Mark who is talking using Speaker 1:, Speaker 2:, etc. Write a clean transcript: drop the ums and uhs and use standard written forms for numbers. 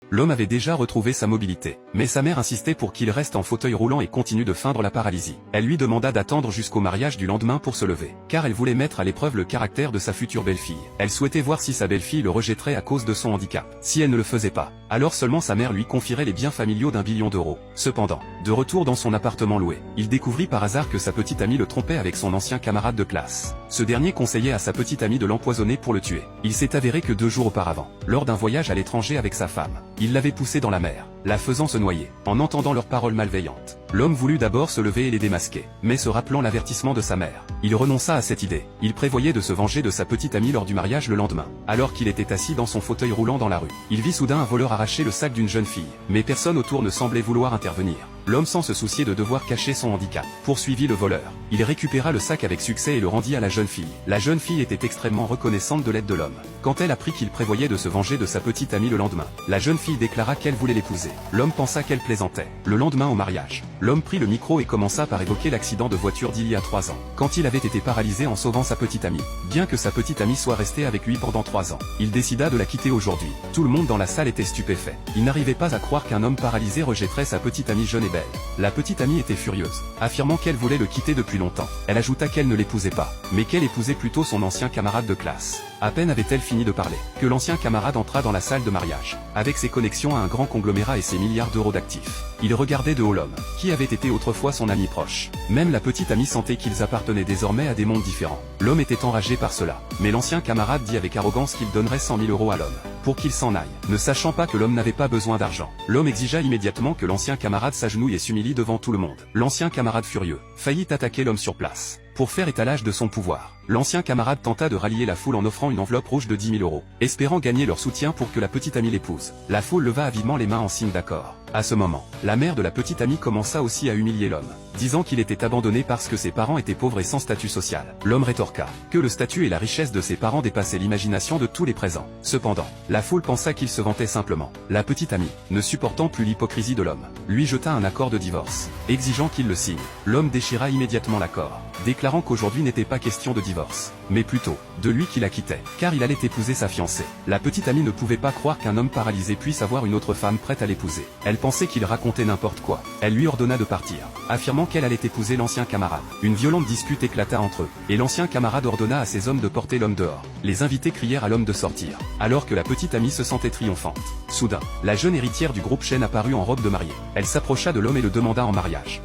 Speaker 1: L'homme avait déjà retrouvé sa mobilité, mais sa mère insistait pour qu'il reste en fauteuil roulant et continue de feindre la paralysie. Elle lui demanda d'attendre jusqu'au mariage du lendemain pour se lever, car elle voulait mettre à l'épreuve le caractère de sa future belle-fille. Elle souhaitait voir si sa belle-fille le rejetterait à cause de son handicap. Si elle ne le faisait pas, alors seulement sa mère lui confierait les biens familiaux d'1 billion d'euros. Cependant, de retour dans son appartement loué, il découvrit par hasard que sa petite amie le trompait avec son ancien camarade de classe. Ce dernier conseillait à sa petite amie de l'empoisonner pour le tuer. Il s'est avéré que 2 jours auparavant, lors d'un voyage à l'étranger avec sa femme, il l'avait poussée dans la mer, la faisant se noyer. En entendant leurs paroles malveillantes, l'homme voulut d'abord se lever et les démasquer, mais se rappelant l'avertissement de sa mère, il renonça à cette idée. Il prévoyait de se venger de sa petite amie lors du mariage le lendemain. Alors qu'il était assis dans son fauteuil roulant dans la rue, il vit soudain un voleur arracher le sac d'une jeune fille, mais personne autour ne semblait vouloir intervenir. L'homme, sans se soucier de devoir cacher son handicap, poursuivit le voleur. Il récupéra le sac avec succès et le rendit à la jeune fille. La jeune fille était extrêmement reconnaissante de l'aide de l'homme. Quand elle apprit qu'il prévoyait de se venger de sa petite amie le lendemain, la jeune fille déclara qu'elle voulait l'épouser. L'homme pensa qu'elle plaisantait. Le lendemain au mariage, l'homme prit le micro et commença par évoquer l'accident de voiture d'il y a 3 ans, quand il avait été paralysé en sauvant sa petite amie. Bien que sa petite amie soit restée avec lui pendant 3 ans, il décida de la quitter aujourd'hui. Tout le monde dans la salle était stupéfait. Il n'arrivait pas à croire qu'un homme paralysé rejetterait sa petite amie jeune et belle. La petite amie était furieuse, affirmant qu'elle voulait le quitter depuis longtemps. Elle ajouta qu'elle ne l'épousait pas, mais qu'elle épousait plutôt son ancien camarade de classe. À peine avait-elle fini de parler, que l'ancien camarade entra dans la salle de mariage, avec ses connexions à un grand conglomérat et ses milliards d'euros d'actifs. Il regardait de haut l'homme, qui avait été autrefois son ami proche. Même la petite amie sentait qu'ils appartenaient désormais à des mondes différents. L'homme était enragé par cela, mais l'ancien camarade dit avec arrogance qu'il donnerait 100 000 euros à l'homme, pour qu'il s'en aille, ne sachant pas que l'homme n'avait pas besoin d'argent. L'homme exigea immédiatement que l'ancien camarade s'agenouille et s'humilie devant tout le monde. L'ancien camarade furieux, faillit attaquer l'homme sur place. Pour faire étalage de son pouvoir, l'ancien camarade tenta de rallier la foule en offrant une enveloppe rouge de 10 000 euros, espérant gagner leur soutien pour que la petite amie l'épouse. La foule leva avidement les mains en signe d'accord. À ce moment, la mère de la petite amie commença aussi à humilier l'homme, disant qu'il était abandonné parce que ses parents étaient pauvres et sans statut social. L'homme rétorqua que le statut et la richesse de ses parents dépassaient l'imagination de tous les présents. Cependant, la foule pensa qu'il se vantait simplement. La petite amie, ne supportant plus l'hypocrisie de l'homme, lui jeta un accord de divorce, exigeant qu'il le signe. L'homme déchira immédiatement l'accord, déclarant qu'aujourd'hui n'était pas question de divorce, mais plutôt de lui qui la quittait, car il allait épouser sa fiancée. La petite amie ne pouvait pas croire qu'un homme paralysé puisse avoir une autre femme prête à l'épouser. Elle pensait qu'il racontait n'importe quoi. Elle lui ordonna de partir, affirmant qu'elle allait épouser l'ancien camarade. Une violente dispute éclata entre eux, et l'ancien camarade ordonna à ses hommes de porter l'homme dehors. Les invités crièrent à l'homme de sortir, alors que la petite amie se sentait triomphante. Soudain, la jeune héritière du groupe Chen apparut en robe de mariée. Elle s'approcha de l'homme et le demanda en mariage.